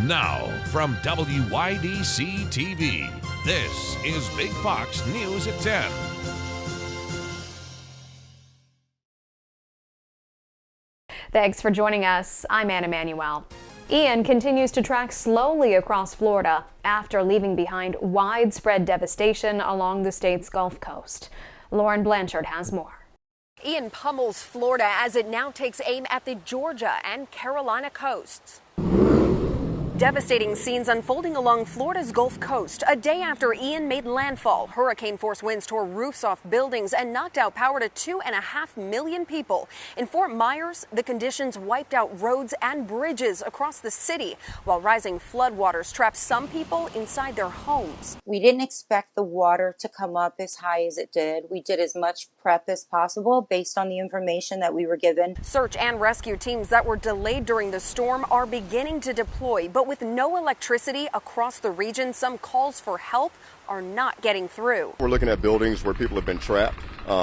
Now, from WYDC TV, this is Big Fox News at 10. Thanks for joining us. I'm Anna Manuel. Ian continues to track slowly across Florida after leaving behind widespread devastation along the state's Gulf Coast. Lauren Blanchard has more. Ian pummels Florida as it now takes aim at the Georgia and Carolina coasts. Devastating scenes unfolding along Florida's Gulf Coast. A day after Ian made landfall, hurricane-force winds tore roofs off buildings and knocked out power to 2.5 million people. In Fort Myers, the conditions wiped out roads and bridges across the city, while rising floodwaters trapped some people inside their homes. We didn't expect the water to come up as high as it did. We did as much prep as possible based on the information that we were given. Search and rescue teams that were delayed during the storm are beginning to deploy, but with no electricity across the region, some calls for help are not getting through. We're looking at buildings where people have been trapped,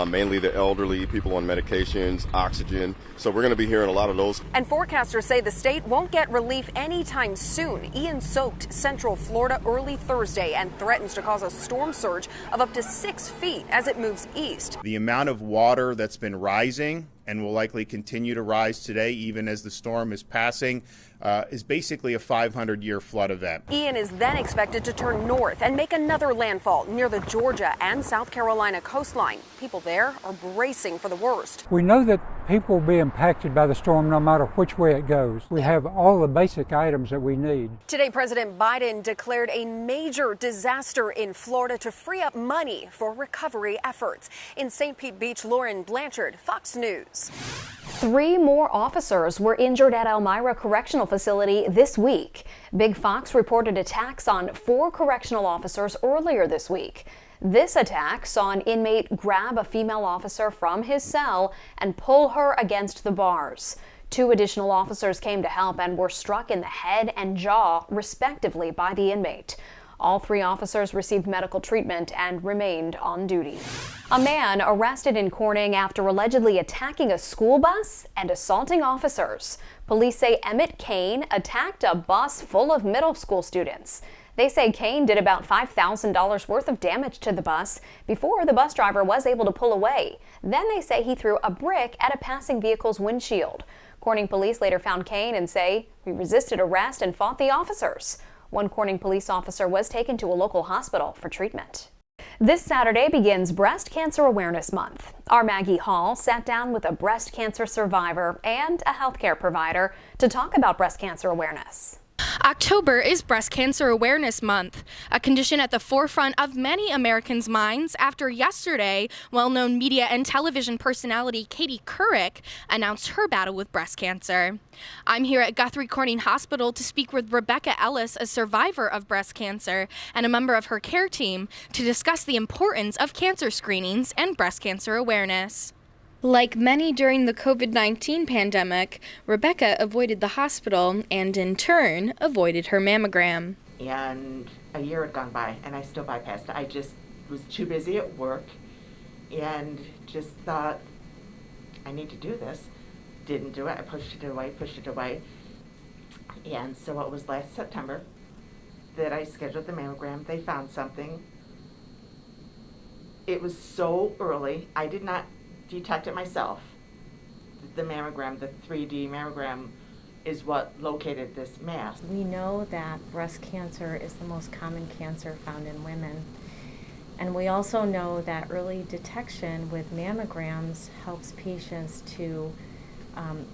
mainly the elderly, people on medications, oxygen. So we're going to be hearing a lot of those. And forecasters say the state won't get relief anytime soon. Ian soaked central Florida early Thursday and threatens to cause a storm surge of up to 6 feet as it moves east. The amount of water that's been rising and will likely continue to rise today, even as the storm is passing, is basically a 500-year flood event. Ian is then expected to turn north and make another landfall near the Georgia and South Carolina coastline. People there are bracing for the worst. We know that people will be impacted by the storm no matter which way it goes. We have all the basic items that we need. Today, President Biden declared a major disaster in Florida to free up money for recovery efforts. In St. Pete Beach, Lauren Blanchard, Fox News. 3 more officers were injured at Elmira Correctional Facility this week. Big Fox reported attacks on 4 correctional officers earlier this week. This attack saw an inmate grab a female officer from his cell and pull her against the bars. 2 additional officers came to help and were struck in the head and jaw, respectively, by the inmate. All 3 officers received medical treatment and remained on duty. A man arrested in Corning after allegedly attacking a school bus and assaulting officers. Police say Emmett Kane attacked a bus full of middle school students. They say Kane did about $5,000 worth of damage to the bus before the bus driver was able to pull away. Then they say he threw a brick at a passing vehicle's windshield. Corning police later found Kane and say he resisted arrest and fought the officers. 1 Corning police officer was taken to a local hospital for treatment. This Saturday begins Breast Cancer Awareness Month. Our Maggie Hall sat down with a breast cancer survivor and a healthcare provider to talk about breast cancer awareness. October is Breast Cancer Awareness Month, a condition at the forefront of many Americans' minds after yesterday, well-known media and television personality Katie Couric announced her battle with breast cancer. I'm here at Guthrie Corning Hospital to speak with Rebecca Ellis, a survivor of breast cancer and a member of her care team, to discuss the importance of cancer screenings and breast cancer awareness. Like many during the COVID-19 pandemic, Rebecca avoided the hospital and, in turn, avoided her mammogram. And a year had gone by, and I still bypassed it. I just was too busy at work and just thought, I need to do this. Didn't do it. I pushed it away. And so it was last September that I scheduled the mammogram. They found something. It was so early. I did not detect it myself. The mammogram, the 3D mammogram, is what located this mass. We know that breast cancer is the most common cancer found in women. And we also know that early detection with mammograms helps patients to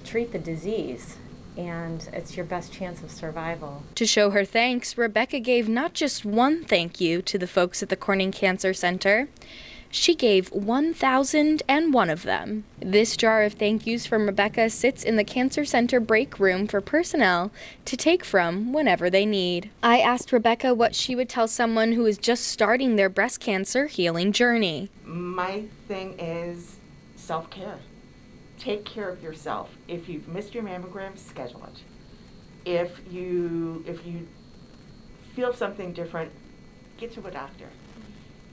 treat the disease, and it's your best chance of survival. To show her thanks, Rebecca gave not just one thank you to the folks at the Corning Cancer Center. She gave 1,001 of them. This jar of thank yous from Rebecca sits in the Cancer Center break room for personnel to take from whenever they need. I asked Rebecca what she would tell someone who is just starting their breast cancer healing journey. My thing is self-care. Take care of yourself. If you've missed your mammogram, schedule it. If you feel something different, get to a doctor.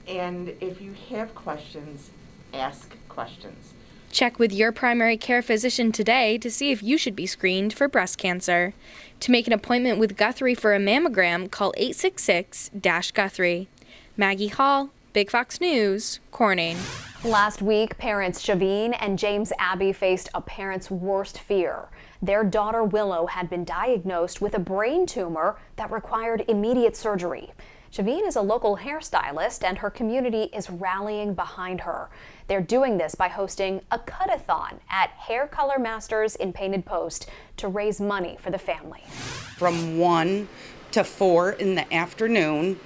And if you have questions, ask questions. Check with your primary care physician today to see if you should be screened for breast cancer. To make an appointment with Guthrie for a mammogram, call 866-GUTHRIE. Maggie Hall, Big Fox News, Corning. Last week, parents Shavine and James Abbey faced a parent's worst fear. Their daughter Willow had been diagnosed with a brain tumor that required immediate surgery. Shavine is a local hairstylist and her community is rallying behind her. They're doing this by hosting a cut-a-thon at Hair Color Masters in Painted Post to raise money for the family. From 1 to 4 in the afternoon,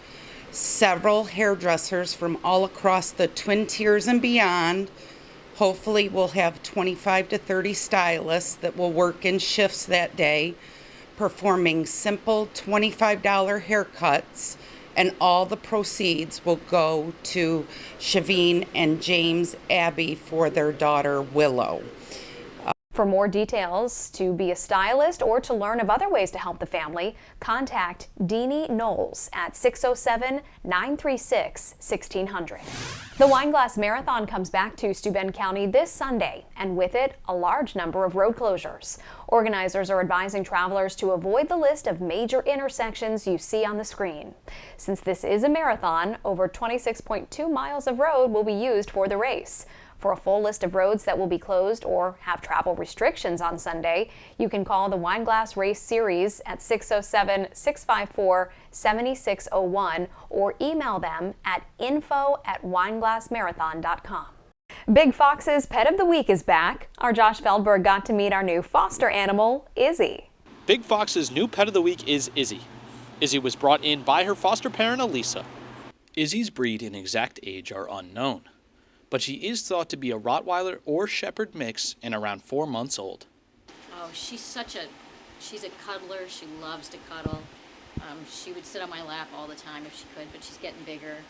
several hairdressers from all across the Twin Tiers and beyond. Hopefully we'll have 25 to 30 stylists that will work in shifts that day, performing simple $25 haircuts, and all the proceeds will go to Shavine and James Abbey for their daughter Willow. For more details, to be a stylist, or to learn of other ways to help the family, contact Deanie Knowles at 607-936-1600. The Wineglass Marathon comes back to Steuben County this Sunday, and with it, a large number of road closures. Organizers are advising travelers to avoid the list of major intersections you see on the screen. Since this is a marathon, over 26.2 miles of road will be used for the race. For a full list of roads that will be closed or have travel restrictions on Sunday, you can call the Wineglass Race Series at 607-654-7601 or email them at info@wineglassmarathon.com. Big Fox's Pet of the Week is back. Our Josh Feldberg got to meet our new foster animal, Izzy. Big Fox's new Pet of the Week is Izzy. Izzy was brought in by her foster parent, Elisa. Izzy's breed and exact age are unknown, but she is thought to be a Rottweiler or Shepherd mix and around 4 months old. Oh, she's a cuddler. She loves to cuddle. She would sit on my lap all the time if she could, but she's getting bigger.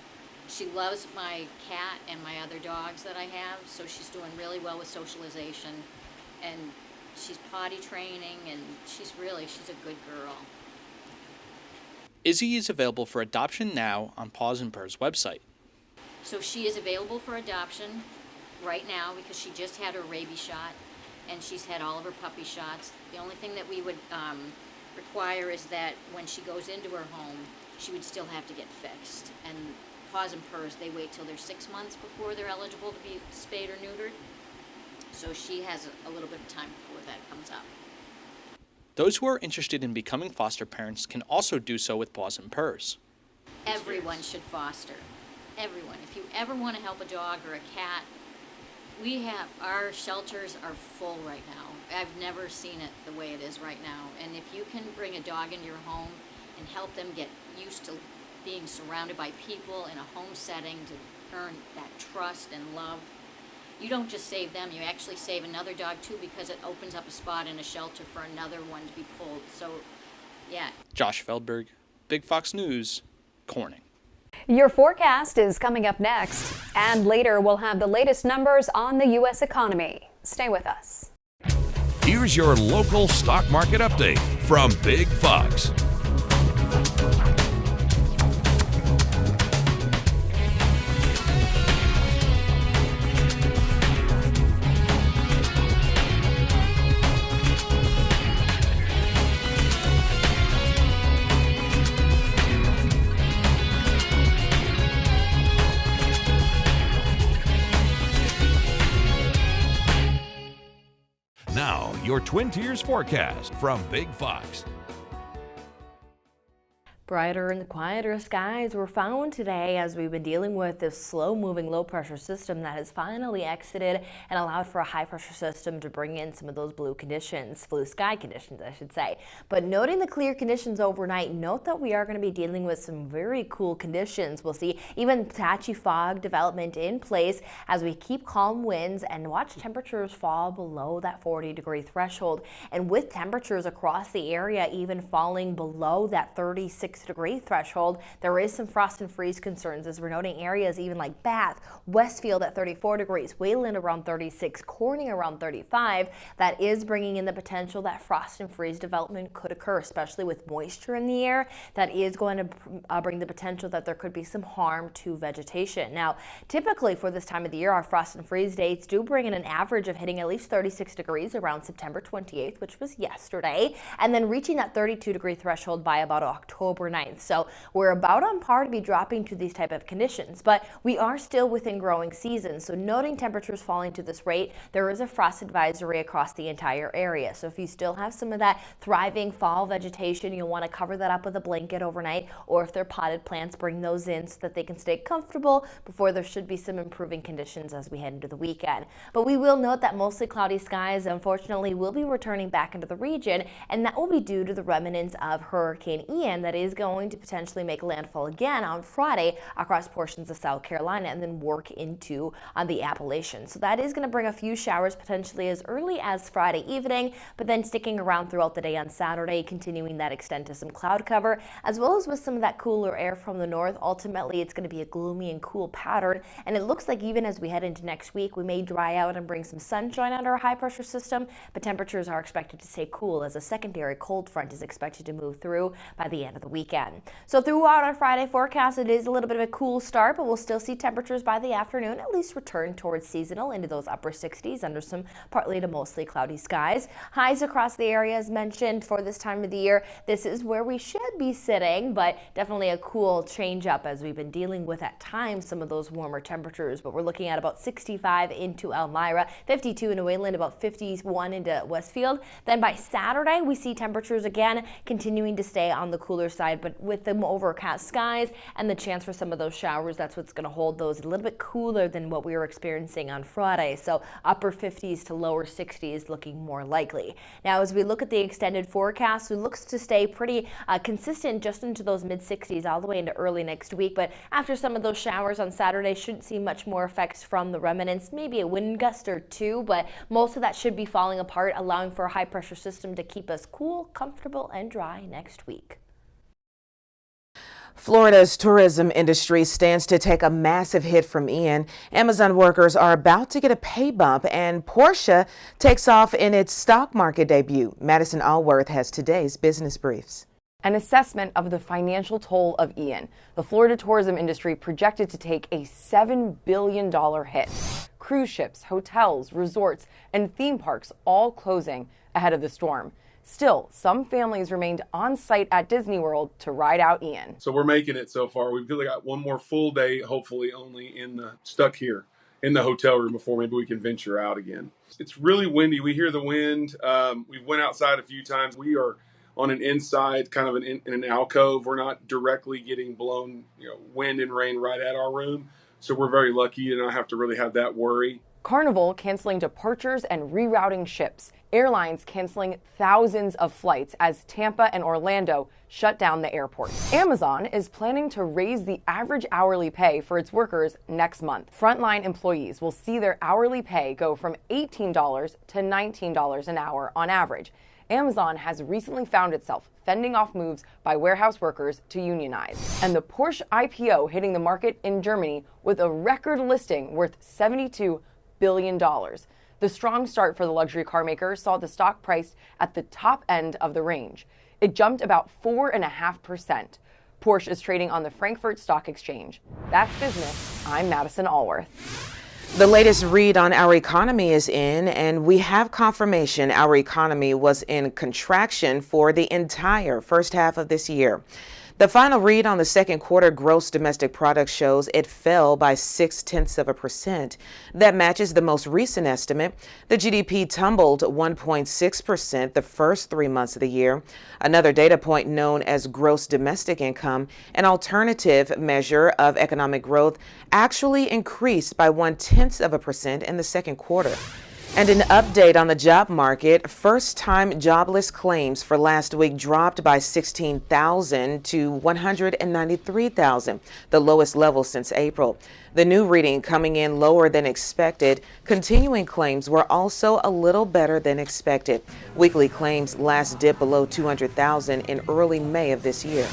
She loves my cat and my other dogs that I have, so she's doing really well with socialization. And she's potty training, and she's a good girl. Izzy is available for adoption now on Paws and Purrs website. So she is available for adoption right now because she just had her rabies shot and she's had all of her puppy shots. The only thing that we would require is that when she goes into her home, she would still have to get fixed. And Paws and Purrs, they wait till they're 6 months before they're eligible to be spayed or neutered. So she has a little bit of time before that comes up. Those who are interested in becoming foster parents can also do so with Paws and Purrs. Everyone should foster. Everyone. If you ever want to help a dog or a cat, our shelters are full right now. I've never seen it the way it is right now. And if you can bring a dog into your home and help them get used to being surrounded by people in a home setting to earn that trust and love, you don't just save them, you actually save another dog too, because it opens up a spot in a shelter for another one to be pulled. So, yeah. Josh Feldberg, Big Fox News, Corning. Your forecast is coming up next, and later we'll have the latest numbers on the U.S. economy. Stay with us. Here's your local stock market update from Big Fox. Now, your Twin Tiers forecast from Big Fox. Brighter and quieter skies were found today as we've been dealing with this slow-moving low-pressure system that has finally exited and allowed for a high-pressure system to bring in some of those blue sky conditions, I should say. But noting the clear conditions overnight, note that we are going to be dealing with some very cool conditions. We'll see even patchy fog development in place as we keep calm winds and watch temperatures fall below that 40-degree threshold. And with temperatures across the area even falling below that 36 36-degree threshold. There is some frost and freeze concerns as we're noting areas even like Bath, Westfield at 34 degrees, Wayland around 36, Corning around 35. That is bringing in the potential that frost and freeze development could occur, especially with moisture in the air. That is going to bring the potential that there could be some harm to vegetation. Now, typically for this time of the year, our frost and freeze dates do bring in an average of hitting at least 36 degrees around September 28th, which was yesterday, and then reaching that 32-degree threshold by about October 9th. So we're about on par to be dropping to these type of conditions, but we are still within growing season. So noting temperatures falling to this rate, there is a frost advisory across the entire area. So if you still have some of that thriving fall vegetation, you'll want to cover that up with a blanket overnight, or if they're potted plants, bring those in so that they can stay comfortable before there should be some improving conditions as we head into the weekend. But we will note that mostly cloudy skies, unfortunately, will be returning back into the region, and that will be due to the remnants of Hurricane Ian that is going to potentially make landfall again on Friday across portions of South Carolina and then work into the Appalachians. So that is going to bring a few showers potentially as early as Friday evening, but then sticking around throughout the day on Saturday, continuing that extent to some cloud cover, as well as with some of that cooler air from the north. Ultimately, it's going to be a gloomy and cool pattern, and it looks like even as we head into next week, we may dry out and bring some sunshine under a high pressure system, but temperatures are expected to stay cool as a secondary cold front is expected to move through by the end of the weekend. So throughout our Friday forecast, it is a little bit of a cool start, but we'll still see temperatures by the afternoon at least return towards seasonal into those upper 60s under some partly to mostly cloudy skies. Highs across the area as mentioned for this time of the year. This is where we should be sitting, but definitely a cool change up as we've been dealing with at times some of those warmer temperatures. But we're looking at about 65 into Elmira, 52 into Wayland, about 51 into Westfield. Then by Saturday, we see temperatures again continuing to stay on the cooler side, but with the overcast skies and the chance for some of those showers, that's what's going to hold those a little bit cooler than what we were experiencing on Friday. So upper 50s to lower 60s looking more likely. Now, as we look at the extended forecast, it looks to stay pretty consistent just into those mid 60s all the way into early next week. But after some of those showers on Saturday, shouldn't see much more effects from the remnants, maybe a wind gust or two, but most of that should be falling apart, allowing for a high pressure system to keep us cool, comfortable, and dry next week. Florida's tourism industry stands to take a massive hit from Ian. Amazon workers are about to get a pay bump, and Porsche takes off in its stock market debut. Madison Allworth has today's business briefs. An assessment of the financial toll of Ian. The Florida tourism industry projected to take a $7 billion hit. Cruise ships, hotels, resorts, and theme parks all closing ahead of the storm. Still, some families remained on site at Disney World to ride out Ian. So we're making it so far. We've really got one more full day, hopefully only stuck here in the hotel room before maybe we can venture out again. It's really windy. We hear the wind. We went outside a few times. We are on an inside, kind of in an alcove. We're not directly getting blown, wind and rain right at our room. So we're very lucky to not have to really have that worry. Carnival canceling departures and rerouting ships. Airlines canceling thousands of flights as Tampa and Orlando shut down the airports. Amazon is planning to raise the average hourly pay for its workers next month. Frontline employees will see their hourly pay go from $18 to $19 an hour on average. Amazon has recently found itself fending off moves by warehouse workers to unionize. And the Porsche IPO hitting the market in Germany with a record listing worth $72 billion. The strong start for the luxury car maker saw the stock priced at the top end of the range. It jumped about 4.5%. Porsche is trading on the Frankfurt Stock Exchange. That's business. I'm Madison Allworth. The latest read on our economy is in, and we have confirmation our economy was in contraction for the entire first half of this year. The final read on the second quarter gross domestic product shows it fell by 0.6%. That matches the most recent estimate. The GDP tumbled 1.6% the first 3 months of the year. Another data point known as gross domestic income, an alternative measure of economic growth, actually increased by 0.1% in the second quarter. And an update on the job market, first-time jobless claims for last week dropped by 16,000 to 193,000, the lowest level since April. The new reading coming in lower than expected. Continuing claims were also a little better than expected. Weekly claims last dipped below 200,000 in early May of this year.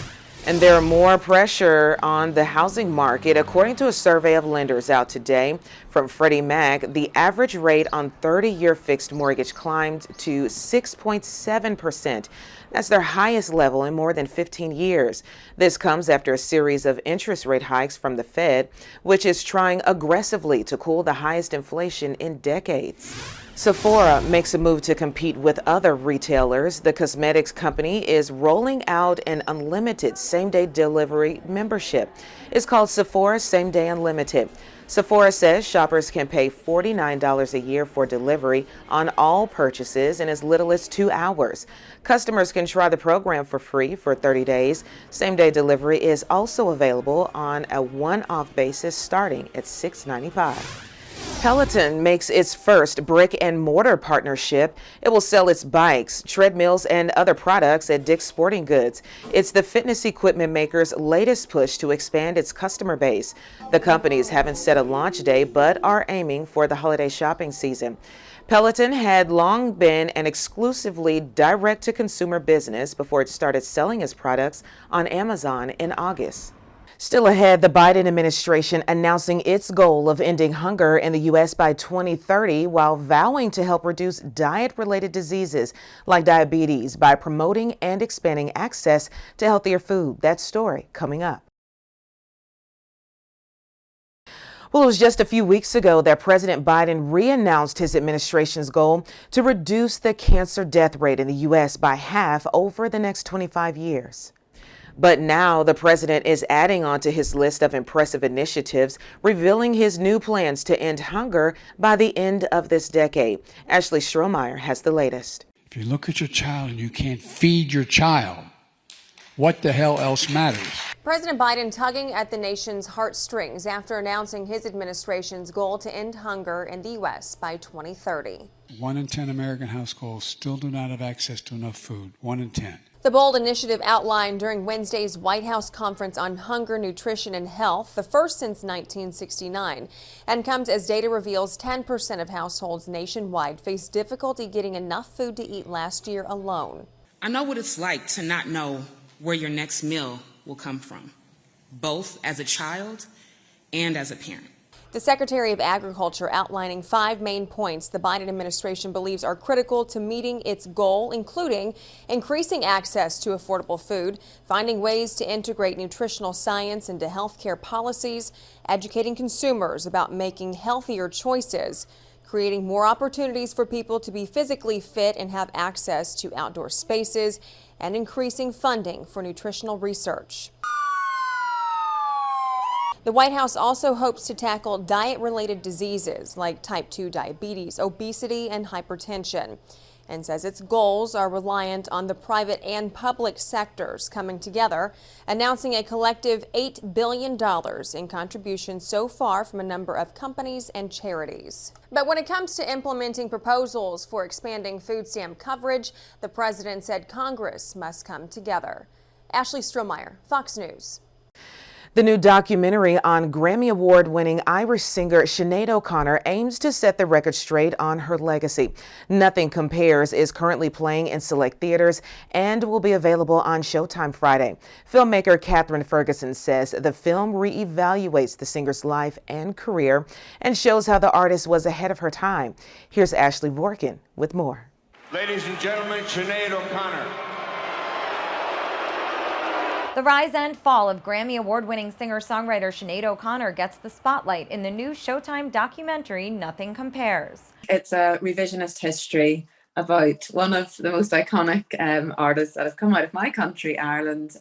And there are more pressure on the housing market. According to a survey of lenders out today from Freddie Mac, the average rate on 30-year fixed mortgage climbed to 6.7%. That's their highest level in more than 15 years. This comes after a series of interest rate hikes from the Fed, which is trying aggressively to cool the highest inflation in decades. Sephora makes a move to compete with other retailers. The cosmetics company is rolling out an unlimited same-day delivery membership. It's called Sephora Same Day Unlimited. Sephora says shoppers can pay $49 a year for delivery on all purchases in as little as 2 hours. Customers can try the program for free for 30 days. Same-day delivery is also available on a one-off basis starting at $6.95. Peloton makes its first brick-and-mortar partnership. It will sell its bikes, treadmills, and other products at Dick's Sporting Goods. It's the fitness equipment maker's latest push to expand its customer base. The companies haven't set a launch date, but are aiming for the holiday shopping season. Peloton had long been an exclusively direct-to-consumer business before it started selling its products on Amazon in August. Still ahead, the Biden administration announcing its goal of ending hunger in the U.S. by 2030 while vowing to help reduce diet-related diseases like diabetes by promoting and expanding access to healthier food. That story coming up. Well, it was just a few weeks ago that President Biden re-announced his administration's goal to reduce the cancer death rate in the U.S. by half over the next 25 years. But now the president is adding on to his list of impressive initiatives, revealing his new plans to end hunger by the end of this decade. Ashley Strohmeyer has the latest. If you look at your child and you can't feed your child, what the hell else matters? President Biden tugging at the nation's heartstrings after announcing his administration's goal to end hunger in the U.S. by 2030. 1 in 10 American households still do not have access to enough food. 1 in 10. The bold initiative outlined during Wednesday's White House Conference on Hunger, Nutrition, and Health, the first since 1969, and comes as data reveals 10% of households nationwide face difficulty getting enough food to eat last year alone. I know what it's like to not know where your next meal will come from, both as a child and as a parent. The Secretary of Agriculture outlining 5 main points the Biden administration believes are critical to meeting its goal, including increasing access to affordable food, finding ways to integrate nutritional science into healthcare policies, educating consumers about making healthier choices, creating more opportunities for people to be physically fit and have access to outdoor spaces, and increasing funding for nutritional research. The White House also hopes to tackle diet-related diseases like type 2 diabetes, obesity, and hypertension, and says its goals are reliant on the private and public sectors coming together, announcing a collective $8 billion in contributions so far from a number of companies and charities. But when it comes to implementing proposals for expanding food stamp coverage, the president said Congress must come together. Ashley Strohmeyer, Fox News. The new documentary on Grammy Award-winning Irish singer Sinead O'Connor aims to set the record straight on her legacy. Nothing Compares is currently playing in select theaters and will be available on Showtime Friday. Filmmaker Catherine Ferguson says the film reevaluates the singer's life and career and shows how the artist was ahead of her time. Here's Ashley Vorkin with more. Ladies and gentlemen, Sinead O'Connor. The rise and fall of Grammy Award-winning singer-songwriter Sinead O'Connor gets the spotlight in the new Showtime documentary, Nothing Compares. It's a revisionist history about one of the most iconic artists that have come out of my country, Ireland,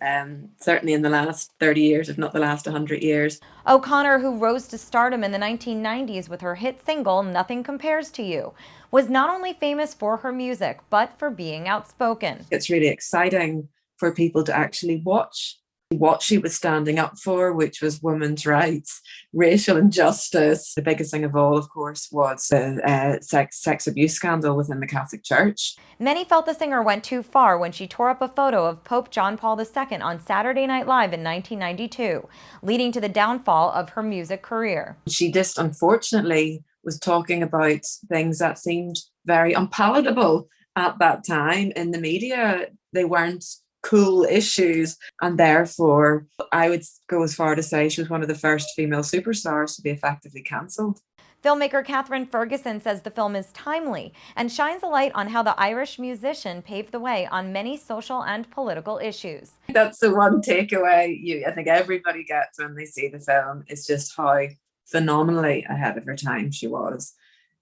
certainly in the last 30 years, if not the last 100 years. O'Connor, who rose to stardom in the 1990s with her hit single, Nothing Compares to You, was not only famous for her music, but for being outspoken. It's really exciting for people to actually watch what she was standing up for, which was women's rights, racial injustice. The biggest thing of all, of course, was the sex abuse scandal within the Catholic Church. Many felt the singer went too far when she tore up a photo of Pope John Paul II on Saturday Night Live in 1992, leading to the downfall of her music career. She just, unfortunately, was talking about things that seemed very unpalatable at that time in the media. They weren't cool issues, and therefore I would go as far to say she was one of the first female superstars to be effectively cancelled. Filmmaker Catherine Ferguson says the film is timely and shines a light on how the Irish musician paved the way on many social and political issues. That's the one takeaway I think everybody gets when they see the film, is just how phenomenally ahead of her time she was.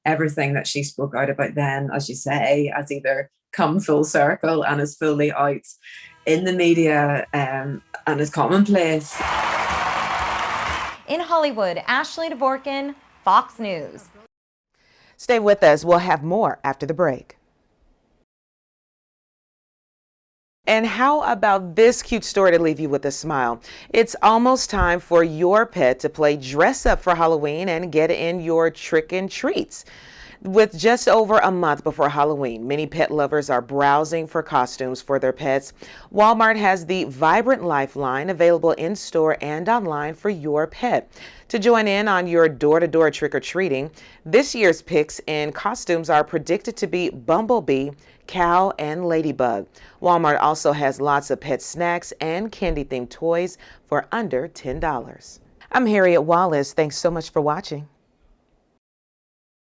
Everything that she spoke out about then, as you say, has either come full circle and is fully out in the media and is commonplace. In Hollywood, Ashley Dvorkin, Fox News. Stay with us. We'll have more after the break. And how about this cute story to leave you with a smile? It's almost time for your pet to play dress up for Halloween and get in your trick and treats. With just over a month before Halloween, many pet lovers are browsing for costumes for their pets. Walmart has the Vibrant Life line available in-store and online for your pet. To join in on your door-to-door trick-or-treating, this year's picks in costumes are predicted to be Bumblebee, Cow, and Ladybug. Walmart also has lots of pet snacks and candy-themed toys for under $10. I'm Harriet Wallace. Thanks so much for watching.